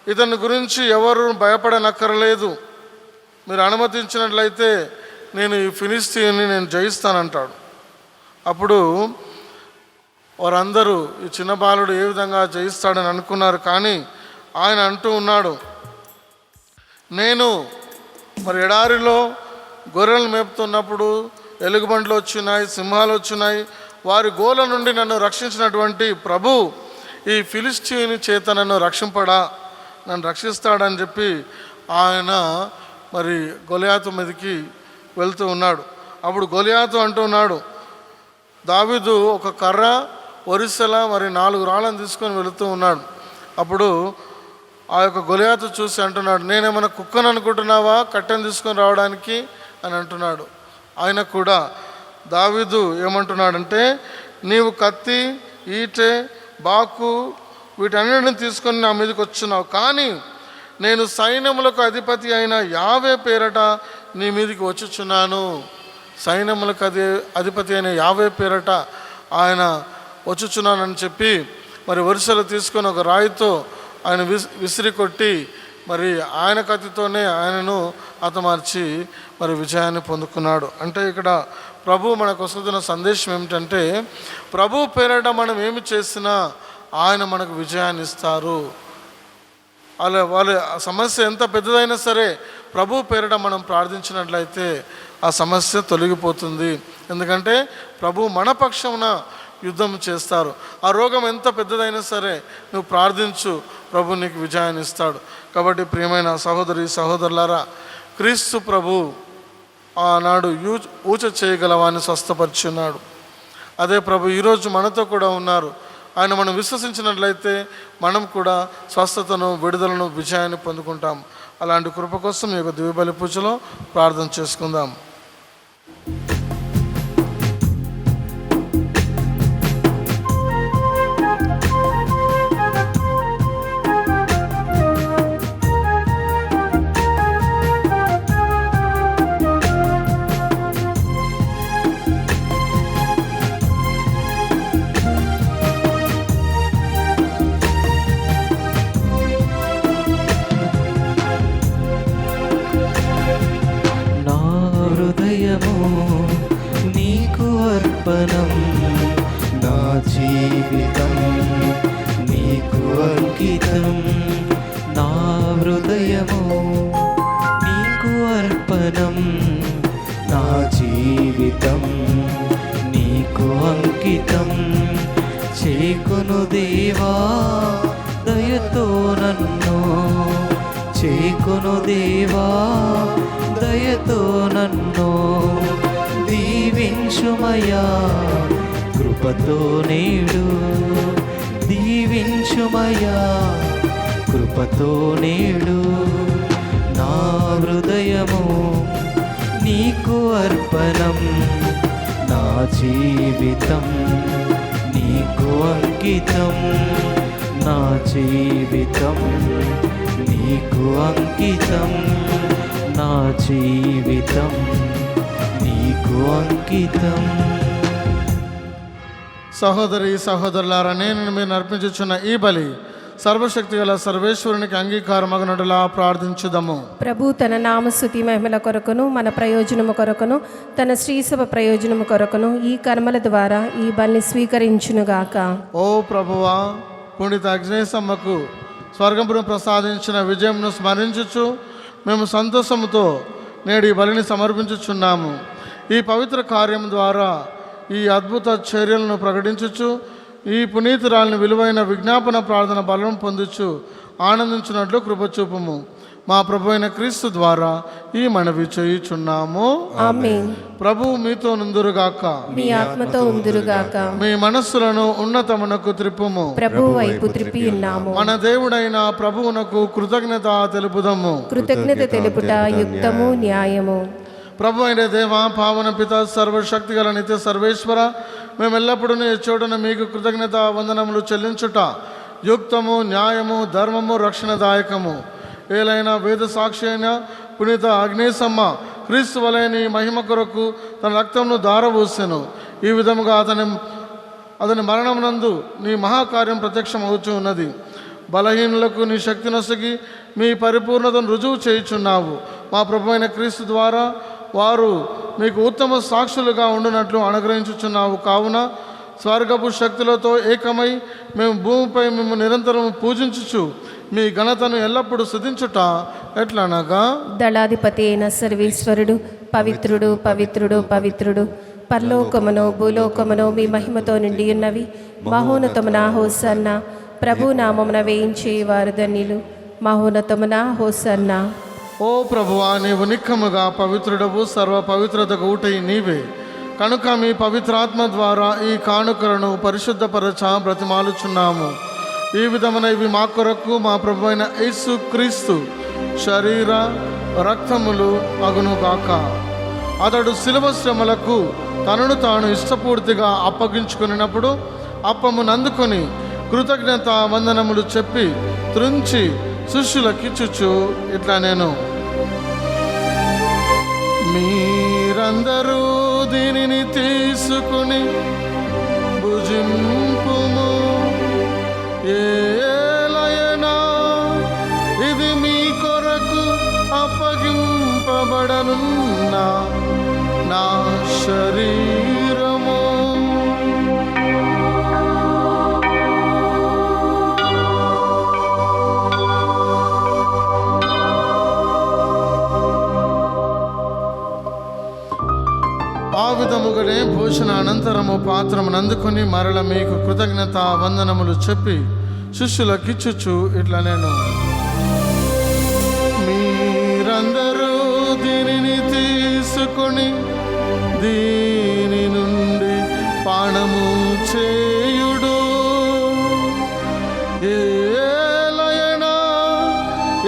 ఇతని గురించి ఎవరు భయపడనక్కర్లేదు, మీరు అనుమతించినట్లయితే నేను ఈ ఫిలిస్తీన్ని నేను జయిస్తానంటాడు. అప్పుడు వారందరూ ఈ చిన్న బాలుడు ఏ విధంగా జయిస్తాడని అనుకున్నారు, కానీ ఆయన అంటూ ఉన్నాడు, నేను మరి ఎడారిలో గొర్రెలు మేపుతున్నప్పుడు ఎలుగుబంట్లు వచ్చినాయి, సింహాలు వచ్చినాయి, వారి గోల నుండి నన్ను రక్షించినటువంటి ప్రభు ఈ ఫిలిస్తీని చేత నన్ను నన్ను రక్షిస్తాడని చెప్పి ఆయన మరి గొలియాతు మీదకి వెళ్తూ ఉన్నాడు. అప్పుడు గొలియాతు అంటూ ఉన్నాడు, దావీదు ఒక కర్ర, ఒరిసెల మరి 4 రాళ్ళను తీసుకొని వెళుతూ ఉన్నాడు. అప్పుడు ఆ యొక్క గొలియాతు చూసి అంటున్నాడు, నేనేమైనా కుక్కను అనుకుంటున్నావా కట్టెను తీసుకొని రావడానికి అని అంటున్నాడు. ఆయన కూడా దావీదు ఏమంటున్నాడంటే, నీవు కత్తి, ఈటె, బాకు వీటన్నిటిని తీసుకొని నా మీదకి వచ్చున్నావు, కానీ నేను సైన్యములకు అధిపతి అయిన యావే పేరట నీ మీదకి వచ్చుచున్నాను. సైన్యములకు అధిపతి అయిన యావే పేరట ఆయన వచ్చుచున్నానని చెప్పి మరి వరుసలు తీసుకొని ఒక రాయితో ఆయన విసిరి కొట్టి మరి ఆయన కత్తితోనే ఆయనను హతమార్చి మరి విజయాన్ని పొందుకున్నాడు. అంటే ఇక్కడ ప్రభు మనకు వస్తున్న సందేశం ఏమిటంటే, ప్రభు పేరట మనం ఏమి చేసినా ఆయన మనకు విజయాన్ని ఇస్తారు. వాళ్ళ సమస్య ఎంత పెద్దదైనా సరే ప్రభు పేరట మనం ప్రార్థించినట్లయితే ఆ సమస్య తొలగిపోతుంది. ఎందుకంటే ప్రభు మన పక్షమున యుద్ధం చేస్తారు. ఆ రోగం ఎంత పెద్దదైనా సరే నువ్వు ప్రార్థించు, ప్రభు నీకు విజయాన్ని ఇస్తాడు. కాబట్టి ప్రియమైన సహోదరి సహోదరులారా, క్రీస్తు ప్రభు ఆనాడు ఊచ చేయగలవాన్ని స్వస్థపరిచి ఉన్నాడు. అదే ప్రభు ఈరోజు మనతో కూడా ఉన్నారు. ఆయన మనం విశ్వసించినట్లయితే మనం కూడా స్వస్థతను, విడుదలను, విజయాన్ని పొందుకుంటాం. అలాంటి కృప కోసం ఈ యొక్క దివ్య బలి పూజలో ప్రార్థన చేసుకుందాం. హృదయము నీకు అర్పణం, నా జీవితం నీకు అంకితం. నా హృదయము నీకు అర్పణం, నా జీవితం నీకు అంకితం. చేకొను దేవా దయతో నన్ను, చేకొను దేవా దయతో నన్ను. దీవించుమయా కృపతో నేడు, దీవించుమయా కృపతో నేడు. నా హృదయము నీకు అర్పణం, నా జీవితం నీకు అంకితం. నా జీవితం నీకు అంకితం, నా జీవితం నీకు అంకితం. సహోదరి సహోదరులారా, నేను మీరు అర్పించుచున్న ఈ బలి సర్వశక్తి గల సర్వేశ్వరునికి అంగీకారమగనడులా ప్రార్థించుదము. ప్రభు తన నామస్తుతి మహిమల కొరకును మన ప్రయోజనము కొరకును తన శ్రీసభ ప్రయోజనము కొరకును ఈ కర్మల ద్వారా ఈ బలిని స్వీకరించునుగాక. ఓ ప్రభువా, పుణిత అగ్నేశమ్మకు స్వర్గపురం ప్రసాదించిన విజయంను స్మరించుచు మేము సంతోషముతో నేడు ఈ బలిని సమర్పించుచున్నాము. ఈ పవిత్ర కార్యం ద్వారా ఈ అద్భుత చర్యలను ప్రకటించుచు ఈ పునీతురాలిని విలువైన విజ్ఞాపన ప్రార్థన బలం పొందుచు ఆనందించినట్లు కృపచూపము. మా ప్రభు అయిన క్రీస్తు ద్వారా ఈ మనవి చేయుచున్నాము. ఆమేన్. ప్రభువు మీతో నుందురుగాక, మీ ఆత్మతో ఉందురుగాక. మీ మనస్సులను ఉన్నతమునకు త్రిప్పుము. ప్రభు వైపు త్రిప్పి ఉన్నాము. మన దేవుడైన ప్రభువునకు కృతజ్ఞత తెలుపుదము. కృతజ్ఞత తెలుపుట యుక్తము న్యాయము. ప్రభు అయిన దేవ, పావన పిత, సర్వశక్తి గల నిత్య సర్వేశ్వర, మేము ఎల్లప్పుడూ ఈ చోటున మీకు కృతజ్ఞత వందనములు చెల్లించుట యుక్తము, న్యాయము, ధర్మము, రక్షణదాయకము. ఏలైనా వేద సాక్షి అయిన పునీత అగ్నేశమ్మ క్రీస్తు వలెని మహిమ కొరకు తన రక్తంను ధారపోసెను. ఈ విధముగా అతని మరణమునందు నీ మహాకార్యం ప్రత్యక్షమవుతూ ఉన్నది. బలహీనులకు నీ శక్తి నొసగి మీ పరిపూర్ణతను రుజువు చేయుచున్నావు. మా ప్రభు అయిన క్రీస్తు ద్వారా వారు మీకు ఉత్తమ సాక్షులుగా ఉండునట్లు అనుగ్రహించుచున్నావు. కావున స్వర్గపు శక్తులతో ఏకమై మేము భూమిపై మేము నిరంతరం పూజించుచు మీ ఘనతను ఎల్లప్పుడూ స్తుతించుట ఎట్లనగా, దళాధిపతి అయిన సర్వేశ్వరుడు పవిత్రుడు పవిత్రుడు పవిత్రుడు, పరలోకమును భూలోకమును మీ మహిమతో నిండి ఉన్నవి. మహోన్నతమున హోసన్న, ప్రభు నామమున వేయించే వారు ధన్యులు. మహోన్నతమున హోసన్న. ఓ ప్రభువా, నీవు నిక్కముగా పవిత్రుడవు, సర్వ పవిత్రతకు ఊటై నీవే. కనుక మీ పవిత్రాత్మ ద్వారా ఈ కానుకలను పరిశుద్ధపరచ బ్రతిమాలుచున్నాము. ఈ విధమైన ఇవి మా కొరకు మా ప్రభు అయిన యేసు క్రీస్తు శరీర రక్తములు అగునుగాక. అతడు శిలువ శ్రమలకు తనను తాను ఇష్టపూర్తిగా అప్పగించుకున్నప్పుడు అప్పమునందుకొని కృతజ్ఞత వందనములు చెప్పి త్రుంచి శిష్యులకిచ్చుచు ఇట్లా నేను, మీరందరూ దీనిని తీసుకుని భుజింపుము. ఏలయనా ఇది మీ కొరకు అప్పగింపబడనున్న నా శరీరము. ఆ విధముగానే భోజన అనంతరము పాత్రమును అందుకొని మరల మీకు కృతజ్ఞత వందనములు చెప్పి శిష్యులకిచ్చుచు ఇట్లా నేను, మీరందరూ దీనిని తీసుకొని దీని నుండి పానము చేయుడు. ఏలయనా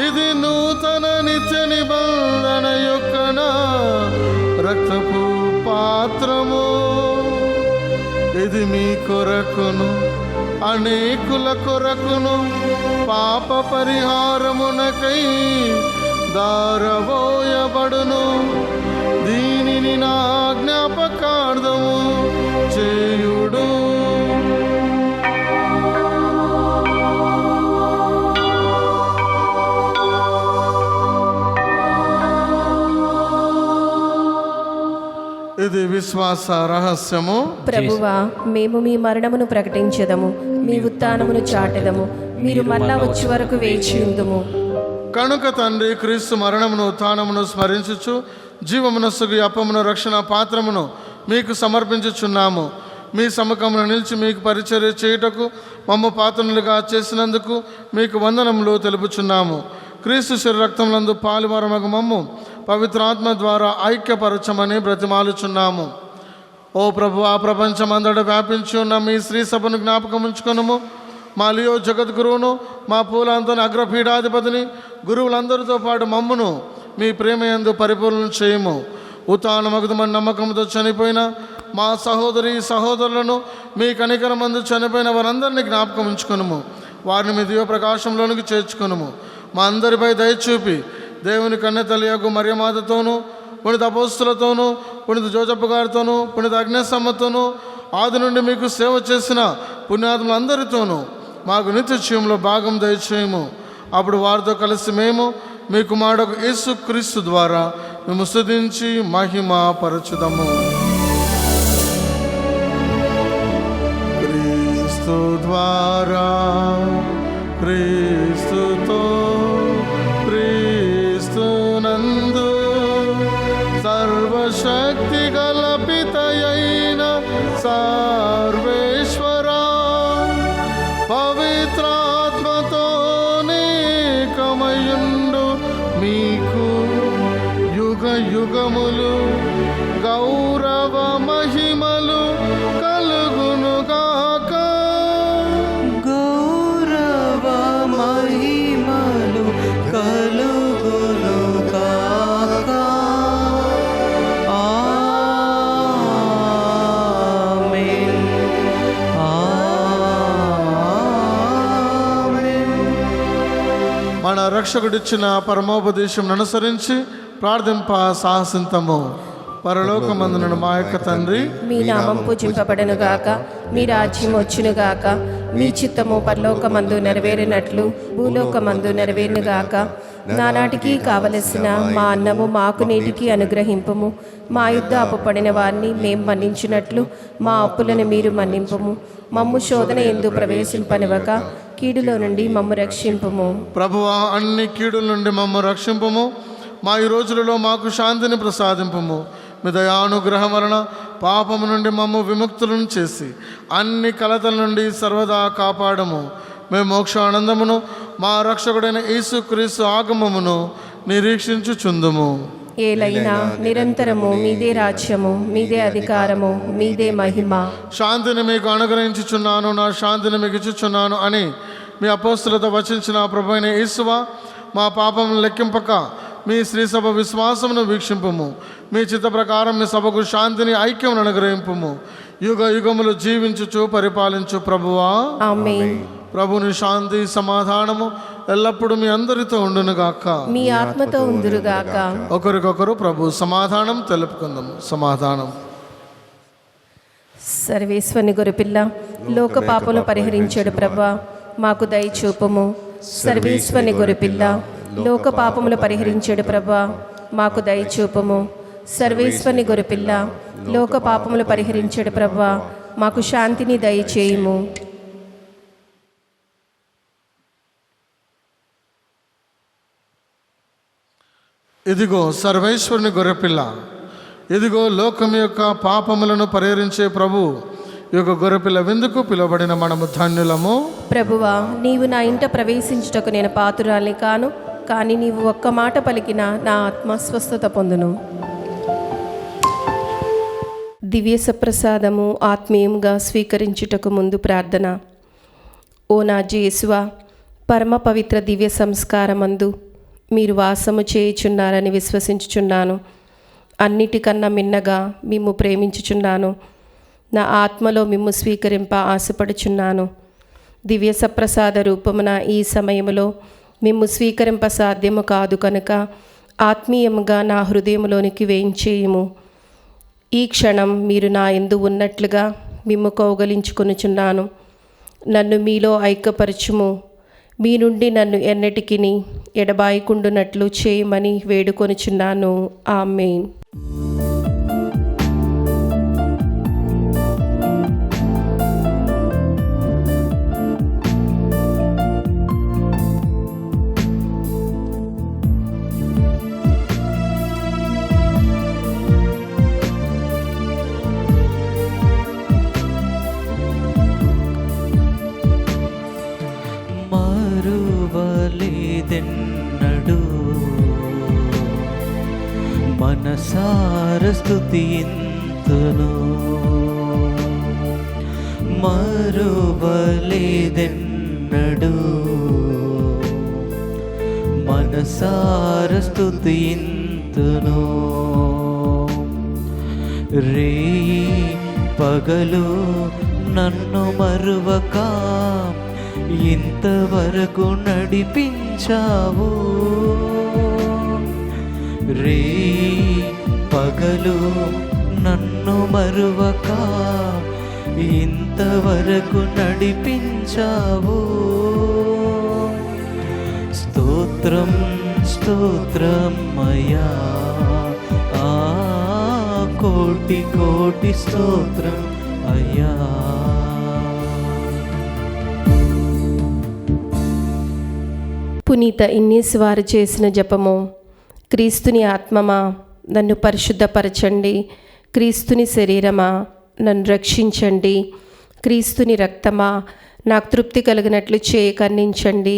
ఇది నూతన నిత్య నిబంధన యొక్క నా రక్తపు పాత్రము. ఇది మీ కొరకును అనేకుల కొరకును పాప పరిహారమునకై దారబోయబడును. దీనిని నా జ్ఞాపకార్థము చేయుడు. ఇది విశ్వాస రహస్యము. ప్రభువా, మేము మీ మరణమును ప్రకటించెదము, మీ ఉత్థానమును చాటెదము. మీరు మరలా వచ్చే వరకు వేచి ఉందుము. కనుక తండ్రి, క్రీస్తు మరణమును ఉత్థానమును స్మరించుచు జీవమునస్సుకు అప్పమును రక్షణ పాత్రమును మీకు సమర్పించుచున్నాము. మీ సముఖమున నిలిచి మీకు పరిచర్య చేయుటకు మమ్మ పాత్రలుగా చేసినందుకు మీకు వందనములు తెలుపుచున్నాము. క్రీస్తు శరీర రక్తములందు పాలువారమగు మమ్ము పవిత్రాత్మ ద్వారా ఐక్యపరచమని బ్రతిమాలుచున్నాము. ఓ ప్రభువా, ప్రపంచమంతటా వ్యాపించి ఉన్న మీ శ్రీ సభను జ్ఞాపకం ఉంచుకొనుము. మా లియో జగద్గురువును, మా పూలంతని అగ్రపీఠాధిపతిని, గురువులందరితో పాటు మమ్మును మీ ప్రేమయందు పరిపూర్ణం చేయము. ఉత్థానమగుదమని నమ్మకంతో చనిపోయిన మా సహోదరి సహోదరులను, మీ కనికరమందు చనిపోయిన వారందరినీ జ్ఞాపకం ఉంచుకొనుము. వారిని మీ దివ్య ప్రకాశంలోనికి చేర్చుకొనుము. మా అందరిపై దయచూపి దేవుని కన్నెతల్లియగు మరియమాతతోనూ, పుణిత అపోస్తులతోనూ, పుణిత జోజప్ప గారితోనూ, పుణిత అగ్నేశమ్మతోనూ, ఆది నుండి మీకు సేవ చేసిన పుణ్యాత్ములందరితోనూ మాకు నిత్య జీవంలో భాగం దయచేయము. అప్పుడు వారితో కలిసి మేము మీ కుమారుడు యేసుక్రీస్తు ద్వారా మేము స్తుతించి మహిమ పరచుదము. క్రీస్తు ద్వారా, క్రీస్తుతో, క్రీస్తునందు సర్వశక్తి గల పితయైన సర్వేశ్వరా, పవిత్రాత్మతో నేకమయుండు మీకు యుగ యుగములు గౌరవ మహిమలు కలుగునుగాక. గౌరవ మహిమలు కలుగునుగాక. ఆమేన్. ఆమేన్. మన రక్షకుడిచ్చిన పరమోపదేశం అనుసరించి ప్రార్థింప సాహసింతము. పరలోకమందున మా యొక్క తండ్రి, మీ నామం పూజింపబడనుగాక, మీ రాజ్యం వచ్చునుగాక, మీ చిత్తము పరలోకమందు నెరవేరినట్లు భూలోకమందు నెరవేరునుగాక. నానాటికి కావలసిన మా అన్నము మాకు నేటికి అనుగ్రహింపుము. మా యుద్ధ అప్పుపడిన వారిని మేము మన్నించినట్లు మా అప్పులను మీరు మన్నింపుము. మమ్ము శోధన ఎందు ప్రవేశింపనివ్వక కీడులో నుండి మమ్ము రక్షింపుము. ప్రభువా, అన్ని కీడుల నుండి మమ్మ రక్షింపుము. మా ఈ రోజులలో మాకు శాంతిని ప్రసాదింపుము. మీ దయానుగ్రహం వలన పాపము నుండి మమ్ము విముక్తులను చేసి అన్ని కలతల నుండి సర్వదా కాపాడము. మేము మోక్ష ఆనందమును మా రక్షకుడైన యేసుక్రీస్తు ఆగమమును నిరీక్షించుచుందుము. ఏలైనా నిరంతరము మీదే రాజ్యము, మీదే అధికారము, మీదే మహిమ. శాంతిని మీకు అనుగ్రహించుచున్నాను, నా శాంతిని మీకు ఇచ్చుచున్నాను అని మీ అపోస్తులతో వచించిన ప్రభువైన యేసువా, మా పాపమును లెక్కింపక మీ శ్రీసభ విశ్వాసమును వీక్షింపుము. మీ చిత్త ప్రకారం మీ సభకు శాంతిని ఐక్యమును అనుగ్రహింపుము. యుగ యుగములు జీవించుచు పరిపాలించు ప్రభువా. ఆమేన్. ప్రభుని శాంతి సమాధానము ఎల్లప్పుడూ మీ అందరితో ఉండునుగాక. మీ ఆత్మతో ఉందురుగాక. ఒకరికొకరు ప్రభు సమాధానం తెలుపుకుందాము. సమాధానం. సర్వేశ్వరుని గొర్రెపిల్ల, లోక పాపములు పరిహరించాడు ప్రభువా, మాకు దయ చూపుము. సర్వేశ్వరుని గొర్రెపిల్ల, లోక పాపములు పరిహరించాడు ప్రభువా, మాకు దయ చూపుము. సర్వేశ్వరుని గొర్రెపిల్ల, లోక పాపములు పరిహరించాడు ప్రభువా, మాకు శాంతిని దయచేయుము. ఇదిగో సర్వేశ్వరుని గొర్రెపిల్ల, ఇదిగో లోకం యొక్క పాపములను పరిహరించే ప్రభు. ఈ యొక్క గొర్రెపిల్ల విందుకు పిలువబడిన మనము ధన్యులము. ప్రభువా, నీవు నా ఇంట ప్రవేశించుటకు నేను పాత్రురాలిని కాను, కానీ నీవు ఒక్క మాట పలికిన నా ఆత్మ స్వస్థత పొందును. దివ్య సప్రసాదము ఆత్మీయంగా స్వీకరించుటకు ముందు ప్రార్థన. ఓ నా యేసువా, పరమ పవిత్ర దివ్య సంస్కారమందు మీరు వాసము చేయుచున్నారని విశ్వసించుచున్నాను. అన్నిటికన్నా మిన్నగా మిమ్ము ప్రేమించుచున్నాను. నా ఆత్మలో మిమ్ము స్వీకరింప ఆశపడుచున్నాను. దివ్య సప్రసాద రూపమున ఈ సమయములో మిమ్ము స్వీకరింప సాధ్యము కాదు కనుక ఆత్మీయముగా నా హృదయములోనికి వేయించేయుము. ఈ క్షణం మీరు నా యందు ఉన్నట్లుగా మిమ్ము కౌగలించుకొనుచున్నాను. నన్ను మీలో ఐక్యపరచుము. మీ నుండి నన్ను ఎన్నటికి ఎడబాయకుండునట్లు చేయమని వేడుకొనుచున్నాను. ఆమేన్. మనసార స్తుతింతును. మరువలేదెన్నడు మనసార స్తుతింతును. రే పగలు నన్ను మరువక ఇంతవరకు నడిపించావు. రే పగలు నన్ను మరువక ఇంతవరకు నడిపించావు. స్తోత్రం స్తోత్రం అయ్యా, ఆ కోటి కోటి స్తోత్రం అయ్యా. పునీత ఇన్నీస్ వారు చేసిన జపము. క్రీస్తుని ఆత్మమా నన్ను పరిశుద్ధపరచండి, క్రీస్తుని శరీరమా నన్ను రక్షించండి, క్రీస్తుని రక్తమా నాకు తృప్తి కలిగినట్లు చేయి కన్నించండి,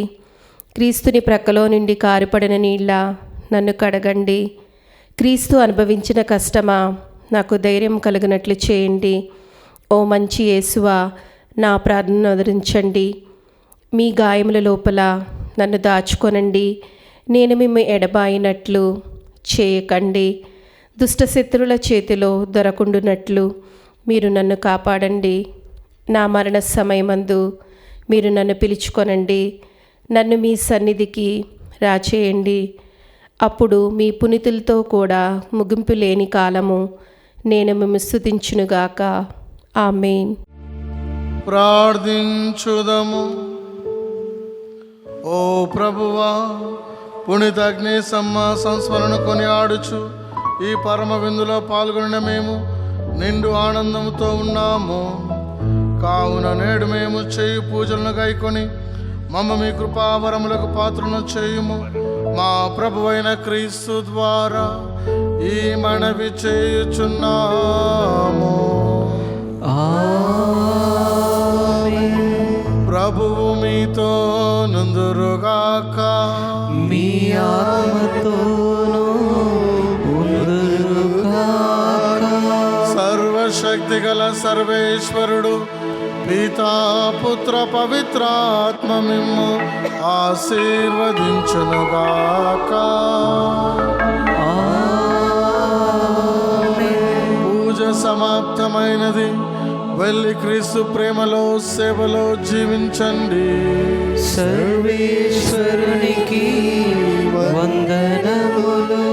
క్రీస్తుని ప్రక్కలో నుండి కారిపడిన నీళ్ళ నన్ను కడగండి, క్రీస్తు అనుభవించిన కష్టమా నాకు ధైర్యం కలిగినట్లు చేయండి. ఓ మంచి యేసువా నా ప్రార్థనను ఆదరించండి, మీ గాయముల లోపల నన్ను దాచుకొనండి, నేను మిమ్ము ఎడబాయినట్లు చేయకండి, దుష్టశత్రువుల చేతిలో దొరకుండునట్లు మీరు నన్ను కాపాడండి. నా మరణ సమయమందు మీరు నన్ను పిలుచుకొనండి, నన్ను మీ సన్నిధికి రాచేయండి. అప్పుడు మీ పునీతులతో కూడా ముగింపు లేని కాలము నేను మిమ్ము స్తుతించునుగాక. ఆమేన్. ప్రార్థించుదము. ఓ ప్రభువా, పునీత అగ్నేశమ్మ సంస్మరణ కొనియాడుచు ఈ పరమ విందులో పాల్గొనిన మేము నిండు ఆనందంతో ఉన్నాము. కావున నేడు మేము చేయు పూజలను గైకొని మమ్మ మీ కృపావరములకు పాత్రను చేయుము. మా ప్రభువైన క్రీస్తు ద్వారా ఈ మనవి చేయుచున్నాము. ప్రభువు మీతో నుందురుగాక. మీ ఆత్మతోనూ ఉందురుగాక. సర్వశక్తిగల సర్వేశ్వరుడు పితా పుత్ర పవిత్రాత్మ మిమ్ము ఆశీర్వదించునుగాక. పూజ సమాప్తమైనది. వెళ్ళి క్రీస్తు ప్రేమలో సేవలో జీవించండి. సర్వేశ్వరునికి వందనములు.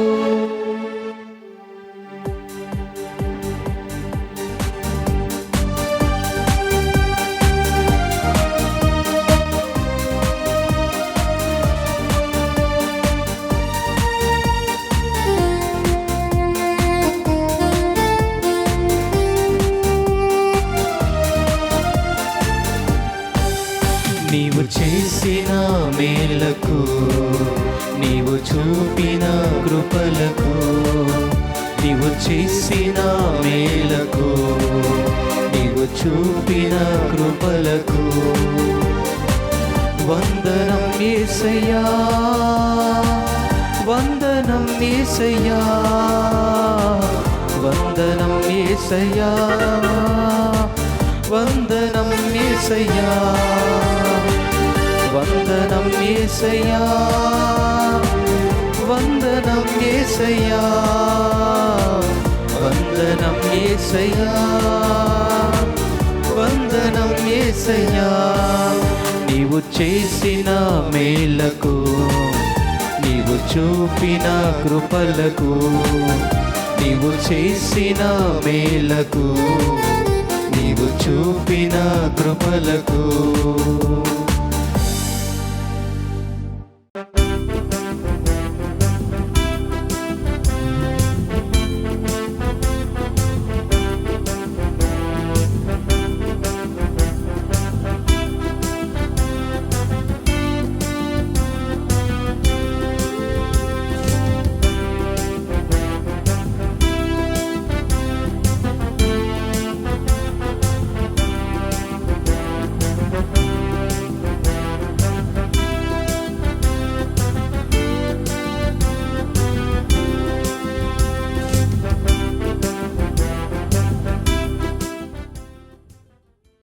నీవు చేసిన మేలకు, నీవు చూపిన కృపలకు, నీవు చేసిన మేలకు, నీవు చూపిన కృపలకు వందనం యేసయ్యా, వందనం యేసయ్యా, వందనం యేసయ్యా, వందనం యేసయ్యా, వందనం యేసయ్యా, వందనం యేసయ్యా, వందనం యేసయ్యా, వందనం యేసయ్యా. నీవు చేసిన మేలకు, నీవు చూపిన కృపలకు, నీవు చేసిన మేలకు, నీవు చూపిన కృపలకు